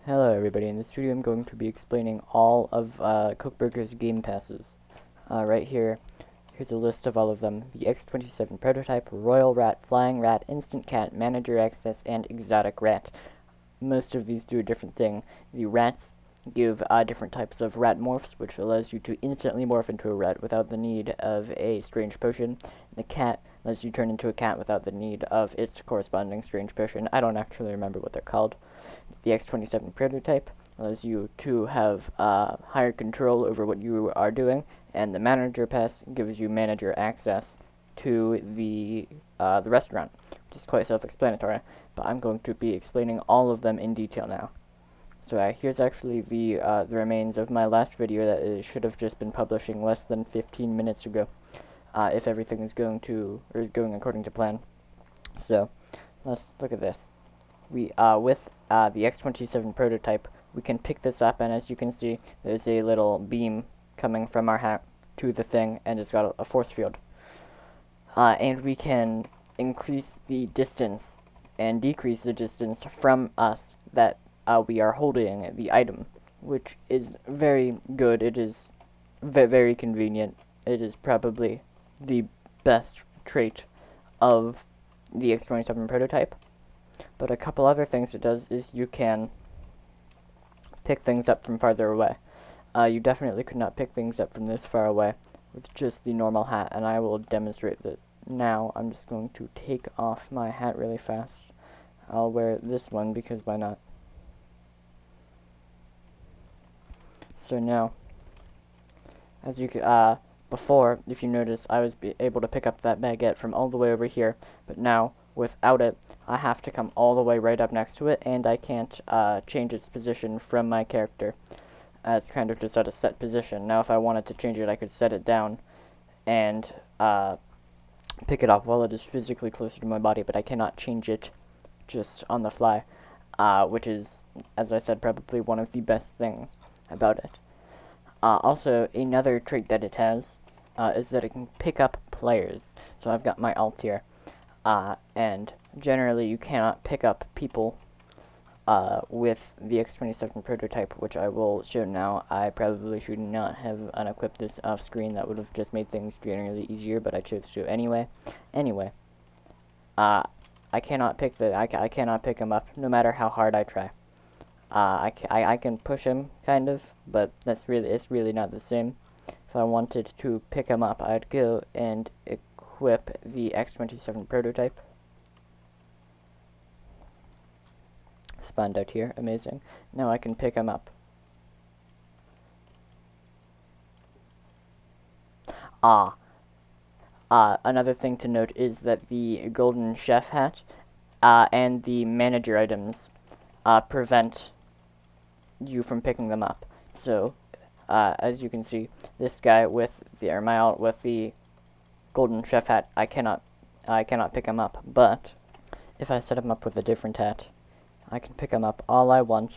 Hello everybody, in this video I'm going to be explaining all of Cookburger's game passes. Right here, here's a list of all of them. The X27 Prototype, Royal Rat, Flying Rat, Instant Cat, Manager Access, and Exotic Rat. Most of these do a different thing. The rats give different types of rat morphs, which allows you to instantly morph into a rat without the need of a strange potion. The cat lets you turn into a cat without the need of its corresponding strange potion. I don't actually remember what they're called. The X27 Prototype allows you to have higher control over what you are doing, and the Manager Pass gives you manager access to the restaurant, which is quite self-explanatory, but I'm going to be explaining all of them in detail now. So here's actually the remains of my last video that should have just been publishing less than 15 minutes ago, if everything is going according to plan. So let's look at this. With the X27 Prototype, we can pick this up, and as you can see, there's a little beam coming from our hat to the thing, and it's got a force field. And we can increase the distance and decrease the distance from us that we are holding the item, which is very good. It is very convenient. It is probably the best trait of the X27 Prototype. But a couple other things it does is you can pick things up from farther away. You definitely could not pick things up from this far away with just the normal hat, and I will demonstrate that now. I'm just going to take off my hat really fast. I'll wear this one because why not? So now, as you can, before, if you notice, I was able to pick up that baguette from all the way over here, but now, without it, I have to come all the way right up next to it, and I can't change its position from my character. It's kind of just at a set position. Now, if I wanted to change it, I could set it down and pick it up while it is physically closer to my body, but I cannot change it just on the fly, which is, as I said, probably one of the best things about it. Also, another trait that it has is that it can pick up players. So I've got my alt here, and generally you cannot pick up people with the X27 Prototype, which I will show now. I probably should not have unequipped this off screen. That would have just made things generally easier, but I chose to anyway. Anyway, I cannot pick I cannot pick him up no matter how hard I try. I can push him, kind of, but it's really not the same. If I wanted to pick him up, I'd go and equip the X27 Prototype. Spawned out here, amazing. Now I can pick him up. Another thing to note is that the golden chef hat and the manager items prevent you from picking them up. So, as you can see, this guy with the golden chef hat, I cannot pick him up. But if I set him up with a different hat, I can pick him up all I want.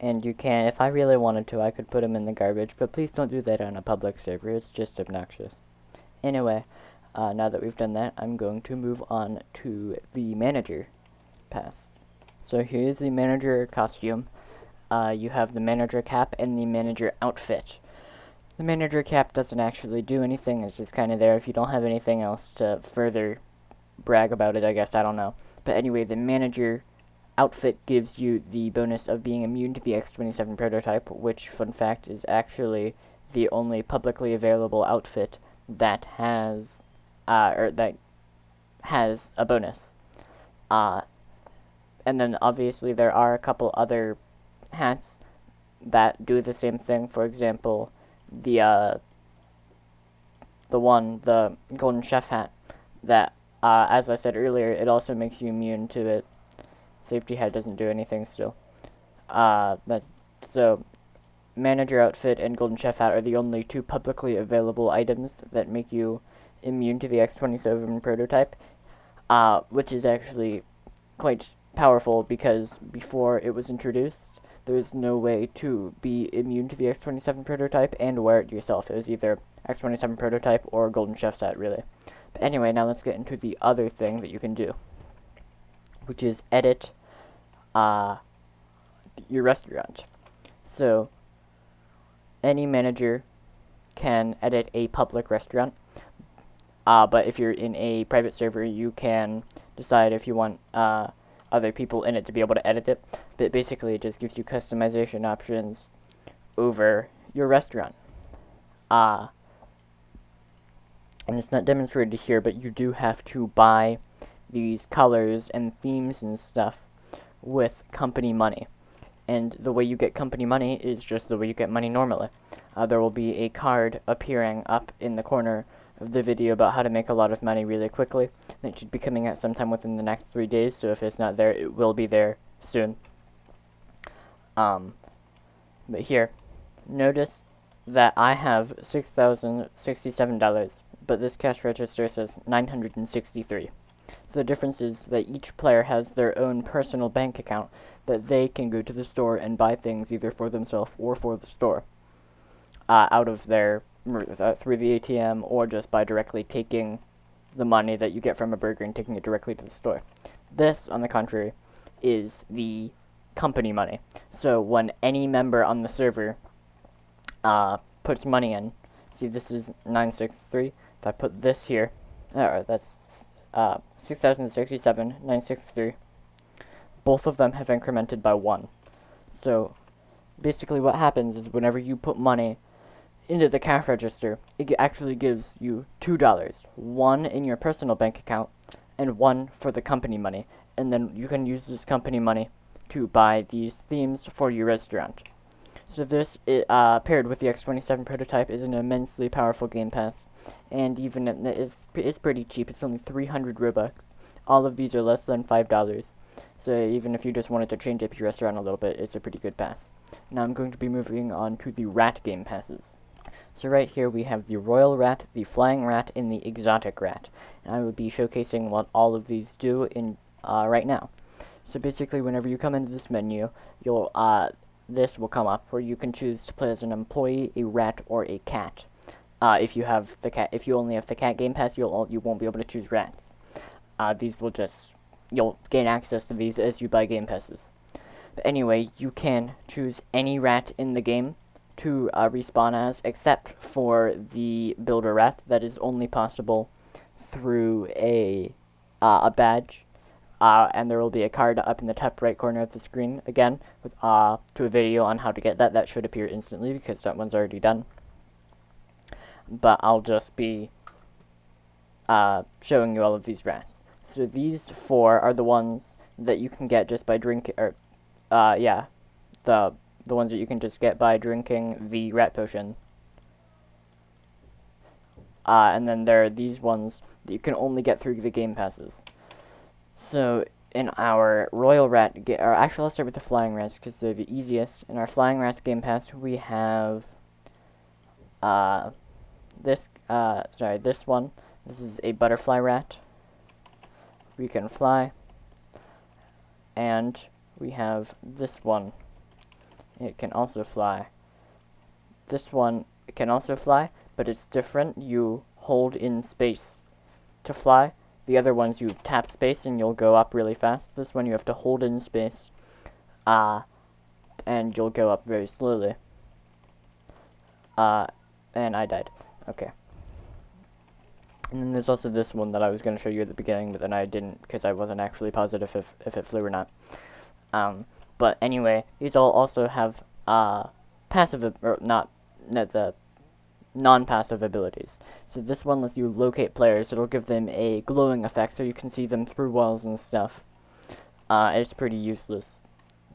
And you can, if I really wanted to, I could put him in the garbage. But please don't do that on a public server. It's just obnoxious. Anyway, now that we've done that, I'm going to move on to the manager pass. So here's the manager costume. You have the manager cap and the manager outfit. The manager cap doesn't actually do anything, it's just kind of there if you don't have anything else to further brag about it, I guess, I don't know. But anyway, the manager outfit gives you the bonus of being immune to the X27 Prototype, which, fun fact, is actually the only publicly available outfit that has a bonus. And then obviously there are a couple other hats that do the same thing. For example, the golden chef hat, that as I said earlier, it also makes you immune to it. Safety hat doesn't do anything still. So manager outfit and golden chef hat are the only two publicly available items that make you immune to the X27 Prototype, which is actually quite powerful because before it was introduced, there was no way to be immune to the X27 Prototype and wear it yourself. It was either X27 Prototype or Golden Chef's hat, really. But anyway, now let's get into the other thing that you can do, which is edit your restaurant. So any manager can edit a public restaurant, but if you're in a private server, you can decide if you want other people in it to be able to edit it. But basically, it just gives you customization options over your restaurant. And it's not demonstrated here, but you do have to buy these colors and themes and stuff with company money. And the way you get company money is just the way you get money normally. There will be a card appearing up in the corner of the video about how to make a lot of money really quickly. It should be coming out sometime within the next 3 days, so if it's not there, it will be there soon. But here, notice that I have $6,067, but this cash register says $963. So the difference is that each player has their own personal bank account that they can go to the store and buy things either for themselves or for the store out of their through the ATM, or just by directly taking the money that you get from a burger and taking it directly to the store. This, on the contrary, is the company money. So when any member on the server puts money in, see, this is 963. If I put this here, that's 6,067, 963. Both of them have incremented by 1. So basically what happens is whenever you put money into the cash register, it actually gives you $2. One in your personal bank account and one for the company money. And then you can use this company money to buy these themes for your restaurant. So this, paired with the X27 prototype, is an immensely powerful Game Pass. And even it's pretty cheap. It's only 300 Robux. All of these are less than $5. So even if you just wanted to change up your restaurant a little bit, it's a pretty good pass. Now I'm going to be moving on to the rat Game Passes. So right here we have the Royal Rat, the Flying Rat, and the Exotic Rat. And I will be showcasing what all of these do in right now. So basically, whenever you come into this menu, you'll this will come up where you can choose to play as an employee, a rat, or a cat. If you only have the cat Game Pass, you won't be able to choose rats. You'll gain access to these as you buy Game Passes. But anyway, you can choose any rat in the game to respawn as, except for the builder rat. That is only possible through a badge, and there will be a card up in the top right corner of the screen again with to a video on how to get that. That should appear instantly because that one's already done. But I'll just be showing you all of these rats. So these 4 are the ones that you can get just by drinking, or the ones that you can just get by drinking the rat potion. And then there are these ones that you can only get through the Game Passes. So in our Royal Rat, or actually let's start with the Flying Rats because they're the easiest. In our Flying Rats Game Pass, we have this one. This is a butterfly rat. We can fly. And we have this one. It can also fly. This one can also fly, but it's different. You hold in space to fly. The other ones you tap space and you'll go up really fast. This one you have to hold in space, and you'll go up very slowly. And I died. Okay. And then there's also this one that I was going to show you at the beginning, but then I didn't because I wasn't actually positive if it flew or not. But anyway, these all also have passive, or not the non-passive abilities. So this one lets you locate players. It'll give them a glowing effect so you can see them through walls and stuff. It's pretty useless.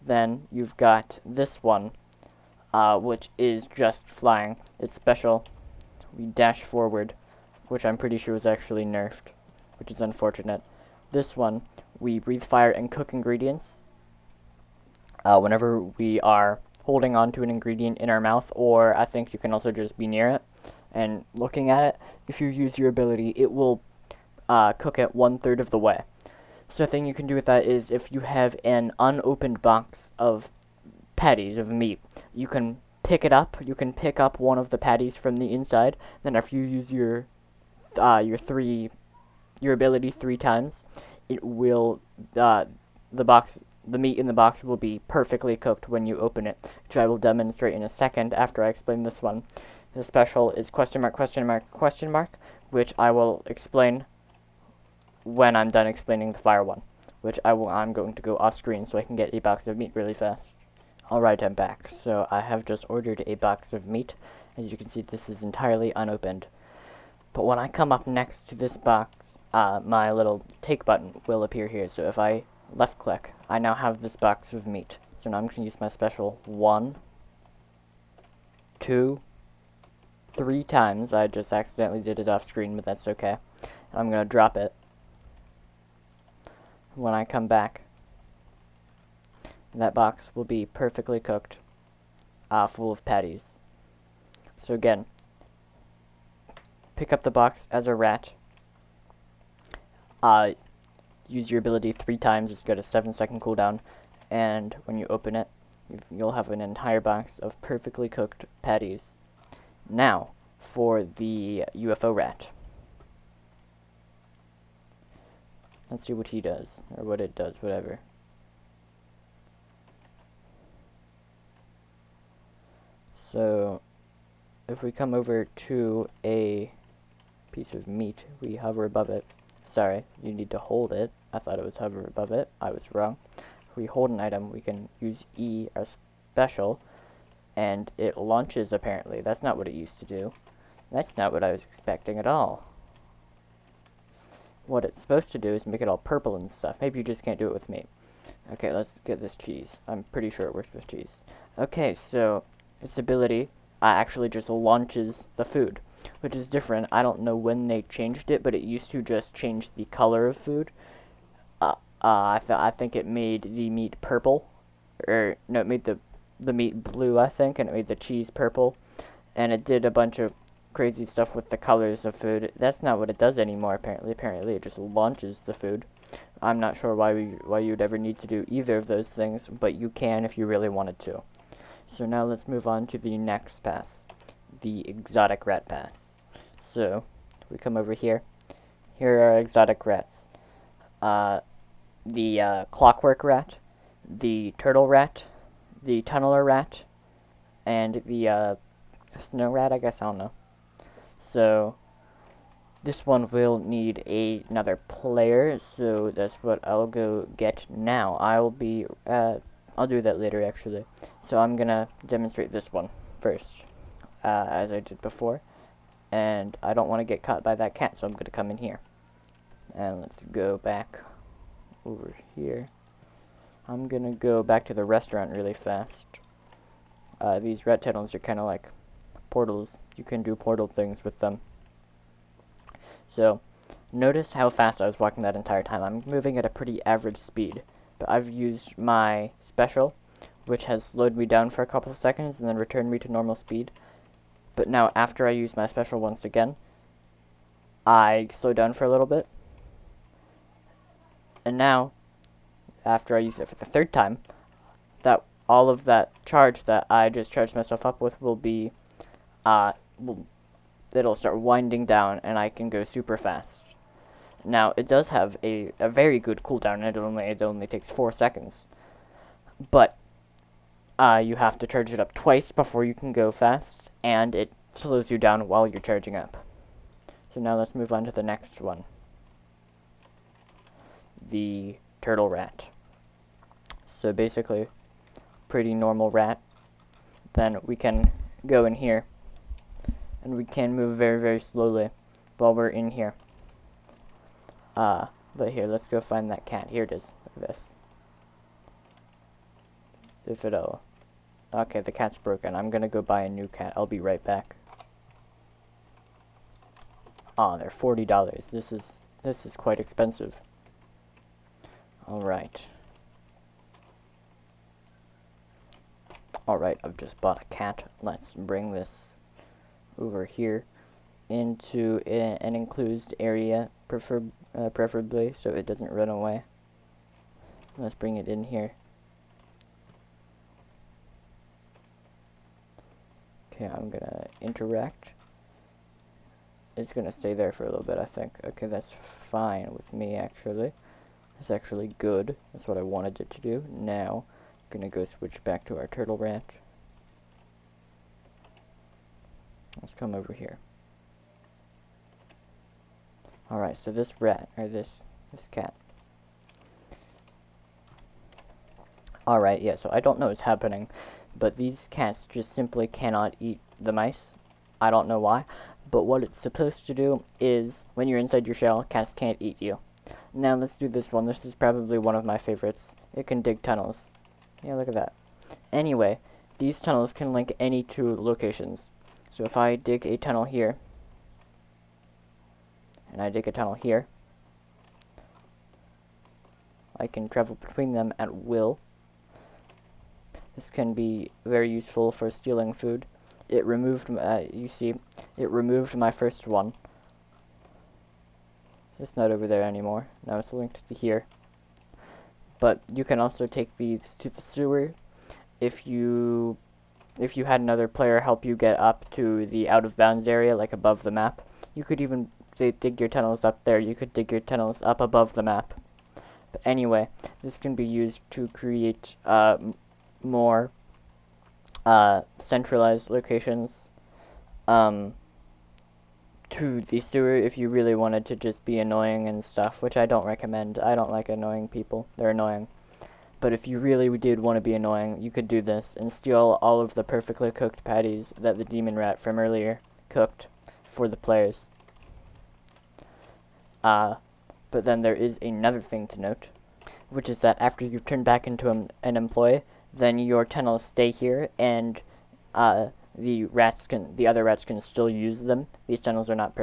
Then you've got this one, which is just flying. It's special. We dash forward, which I'm pretty sure was actually nerfed, which is unfortunate. This one, we breathe fire and cook ingredients. Whenever we are holding on to an ingredient in our mouth, or I think you can also just be near it and looking at it, if you use your ability, it will cook it 1/3 of the way. So the thing you can do with that is if you have an unopened box of patties of meat, you can pick it up. You can pick up one of the patties from the inside. Then after you use your ability 3 times, it will the box the meat in the box will be perfectly cooked when you open it, which I will demonstrate in a second after I explain this one. The special is question mark, question mark, question mark, which I will explain when I'm done explaining the fire one, which I'm going to go off screen so I can get a box of meat really fast. Alright, I'm back. So I have just ordered a box of meat. As you can see, this is entirely unopened. But when I come up next to this box, my little take button will appear here. So if I left click, I now have this box of meat. So now I'm going to use my special 1, 2, 3 times. I just accidentally did it off screen, but that's okay. And I'm going to drop it. When I come back, that box will be perfectly cooked, full of patties. So again, pick up the box as a rat. Use your ability 3 times. It's got a 7-second cooldown, and when you open it, you'll have an entire box of perfectly cooked patties. Now, for the UFO rat. Let's see what he does, or what it does, whatever. So, if we come over to a piece of meat, we hover above it. Sorry, you need to hold it. I thought it was hover above it. I was wrong. If we hold an item, we can use E, our special, and it launches, apparently. That's not what it used to do. That's not what I was expecting at all. What it's supposed to do is make it all purple and stuff. Maybe you just can't do it with meat. Okay, let's get this cheese. I'm pretty sure it works with cheese. Okay, so its ability actually just launches the food, which is different. I don't know when they changed it, but it used to just change the color of food. I think it made the meat purple, or no, it made the meat blue, I think, and it made the cheese purple, and it did a bunch of crazy stuff with the colors of food. That's not what it does anymore, apparently. Apparently, it just launches the food. I'm not sure why you'd ever need to do either of those things, but you can if you really wanted to. So now let's move on to the next pass, the exotic rat pass. So, we come over here. Here are exotic rats. The clockwork rat, the turtle rat, the tunneler rat, and the snow rat, I guess, I don't know. So, this one will need another player, so that's what I'll go get now. I'll do that later, actually. So I'm gonna demonstrate this one first, as I did before. And I don't want to get caught by that cat, so I'm gonna come in here. And let's go back over here. I'm gonna go back to the restaurant really fast. These red tunnels are kind of like portals. You can do portal things with them. So, notice how fast I was walking that entire time. I'm moving at a pretty average speed, but I've used my special, which has slowed me down for a couple of seconds and then returned me to normal speed. But now, after I use my special once again, I slow down for a little bit. And now, after I use it for the 3rd time, that all of that charge that I just charged myself up with will be, it'll start winding down and I can go super fast. Now, it does have a very good cooldown. It only takes 4 seconds. But you have to charge it up twice before you can go fast, and it slows you down while you're charging up. So now let's move on to the next one. The turtle rat. So basically, pretty normal rat. Then we can go in here, and we can move very, very slowly while we're in here. But here, let's go find that cat. Here it is. Look at this. If it'll... Okay, the cat's broken. I'm gonna go buy a new cat. I'll be right back. Oh, they're $40. This is quite expensive. Alright. Alright, I've just bought a cat. Let's bring this over here into an enclosed area, preferably, so it doesn't run away. Let's bring it in here. Okay, I'm gonna interact. It's gonna stay there for a little bit, I think. Okay, that's fine with me, actually. It's actually good. That's what I wanted it to do. Now, I'm gonna go switch back to our turtle rat. Let's come over here. Alright, so this rat, or this cat. Alright, yeah, so I don't know what's happening, but these cats just simply cannot eat the mice. I don't know why, but what it's supposed to do is, when you're inside your shell, cats can't eat you. Now let's do this one. This is probably one of my favorites. It can dig tunnels. Yeah, look at that. Anyway, these tunnels can link any two locations. So if I dig a tunnel here, and I dig a tunnel here, I can travel between them at will. This can be very useful for stealing food. It removed, you see, it removed my first one. It's not over there anymore. Now it's linked to here. But you can also take these to the sewer if you had another player help you get up to the out of bounds area, like above the map. You could even dig your tunnels up there. You could dig your tunnels up above the map. But anyway, this can be used to create more centralized locations to the sewer if you really wanted to just be annoying and stuff, which I don't recommend. I don't like annoying people. They're annoying. But if you really did want to be annoying, you could do this and steal all of the perfectly cooked patties that the demon rat from earlier cooked for the players. But then there is another thing to note, which is that after you've turned back into an employee, then your tunnels stay here, and the other rats can still use them. These tunnels are not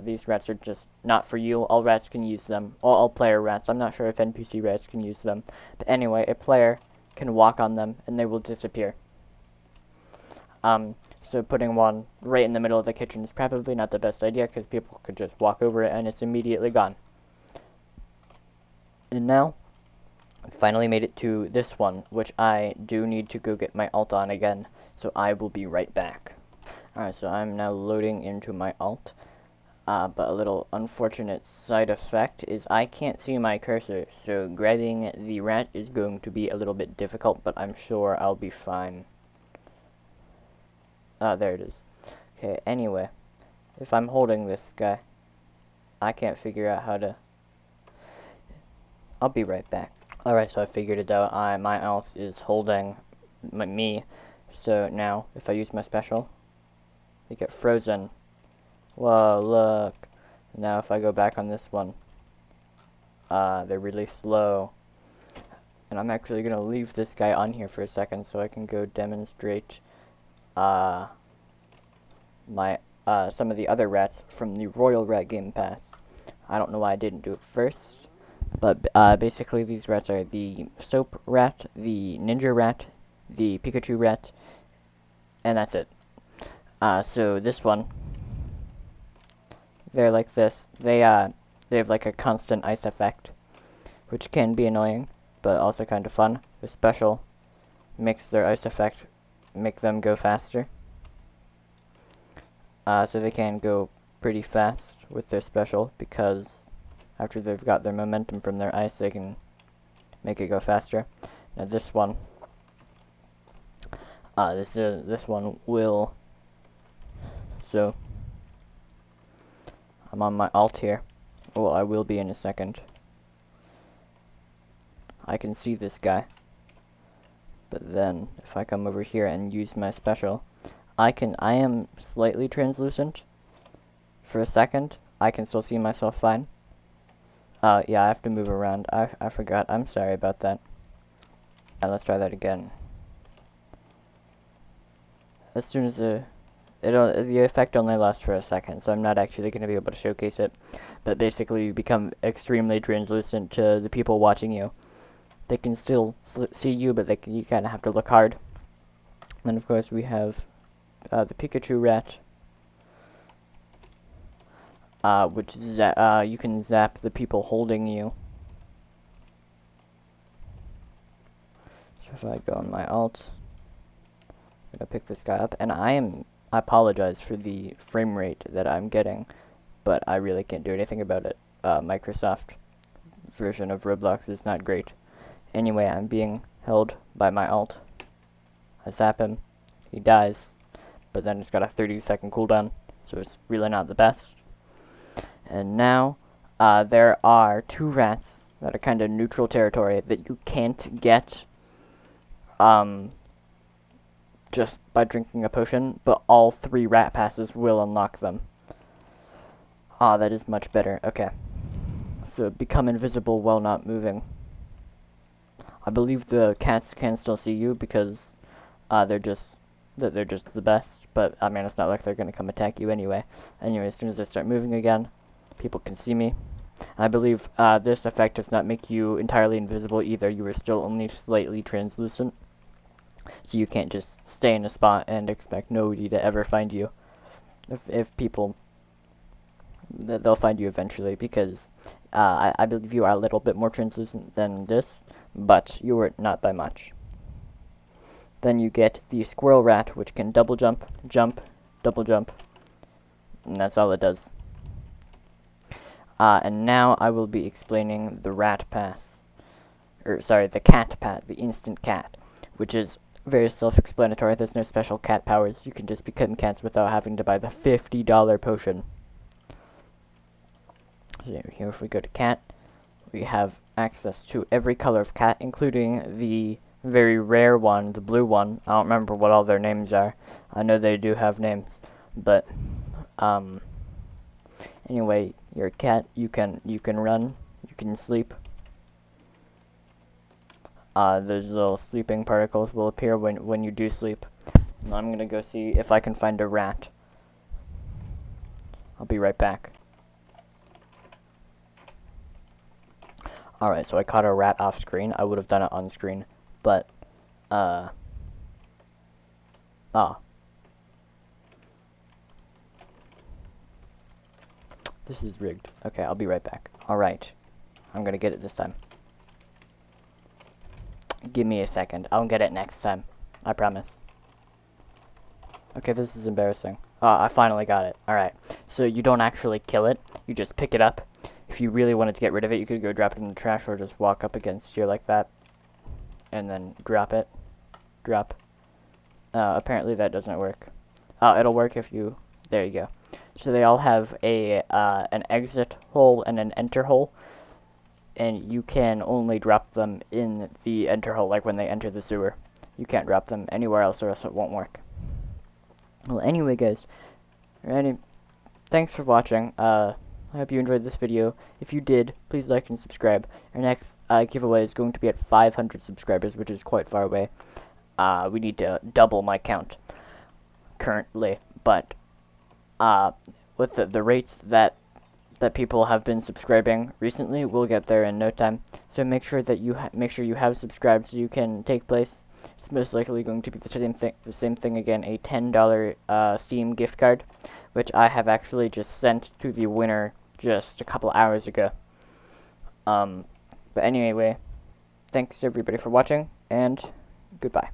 these rats are just not for you. All rats can use them. All player rats. I'm not sure if NPC rats can use them. But anyway, a player can walk on them, and they will disappear. So putting one right in the middle of the kitchen is probably not the best idea, because people could just walk over it, and it's immediately gone. And now, I finally made it to this one, which I do need to go get my alt on again. So I will be right back. Alright, so I'm now loading into my alt. But a little unfortunate side effect is I can't see my cursor, so grabbing the rat is going to be a little bit difficult, but I'm sure I'll be fine. There it is. Okay, anyway, if I'm holding this guy, I can't figure out how to... I'll be right back. Alright, so I figured it out. My alt is holding me. So now, if I use my special, they get frozen. Whoa, look. Now if I go back on this one, they're really slow. And I'm actually going to leave this guy on here for a second so I can go demonstrate some of the other rats from the Royal Rat Gamepass. I don't know why I didn't do it first, but basically these rats are the Soap Rat, the Ninja Rat, the Pikachu Rat, and that's it. So this one, they're like this. They have like a constant ice effect, which can be annoying, but also kind of fun. The special makes their ice effect make them go faster. So they can go pretty fast with their special, because after they've got their momentum from their ice, they can make it go faster. Now this one, this one will. So I'm on my alt here. Well, I will be in a second. I can see this guy. But then, if I come over here and use my special, I am slightly translucent. For a second, I can still see myself fine. Yeah, I have to move around. I forgot. I'm sorry about that. Let's try that again. As soon as the effect only lasts for a second, so I'm not actually going to be able to showcase it. But basically, you become extremely translucent to the people watching you. They can still see you, but you kind of have to look hard. Then, of course, we have the Pikachu Rat, which you can zap the people holding you. So if I go on my alt, I'm gonna pick this guy up, and I apologize for the frame rate that I'm getting, but I really can't do anything about it. Microsoft version of Roblox is not great. Anyway, I'm being held by my alt. I zap him, he dies, but then it's got a 30-second cooldown, so it's really not the best. And now, there are 2 rats that are kind of neutral territory that you can't get, just by drinking a potion, but all 3 rat passes will unlock them. Ah, that is much better. Okay. So become invisible while not moving. I believe the cats can still see you because they're just the best, but I mean it's not like they're gonna come attack you anyway. Anyway, as soon as I start moving again, people can see me. I believe this effect does not make you entirely invisible either. You are still only slightly translucent, so you can't just stay in a spot and expect nobody to ever find you. If people, they'll find you eventually because I believe you are a little bit more translucent than this, but you are not by much. Then you get the squirrel rat, which can double jump, jump, double jump, and that's all it does. And now I will be explaining the rat pass, or sorry, the cat pass, the instant cat, which is very self-explanatory. There's no special cat powers. You can just become cats without having to buy the $50 potion. So here, if we go to cat, we have access to every color of cat, including the very rare one, the blue one. I don't remember what all their names are. I know they do have names, but anyway, you're a cat. You can run. You can sleep. Those little sleeping particles will appear when you do sleep. And I'm gonna go see if I can find a rat. I'll be right back. Alright, so I caught a rat off screen. I would have done it on screen, but this is rigged. Okay, I'll be right back. Alright, I'm gonna get it this time. Give me a second. I'll get it next time. I promise. Okay, this is embarrassing. I finally got it. Alright, so you don't actually kill it. You just pick it up. If you really wanted to get rid of it, you could go drop it in the trash or just walk up against here like that. And then drop it. Drop. Apparently that doesn't work. It'll work if you... There you go. So they all have an exit hole and an enter hole. And you can only drop them in the enter hole, like when they enter the sewer. You can't drop them anywhere else or else it won't work. Well, anyway, guys. Thanks for watching. I hope you enjoyed this video. If you did, please like and subscribe. Our next giveaway is going to be at 500 subscribers, which is quite far away. We need to double my count currently, but with the rates that people have been subscribing recently, we'll get there in no time. So make sure that you have subscribed so you can take place. It's most likely going to be the same thing again, a $10 Steam gift card, which I have actually just sent to the winner just a couple hours ago. But anyway, thanks everybody for watching, and goodbye.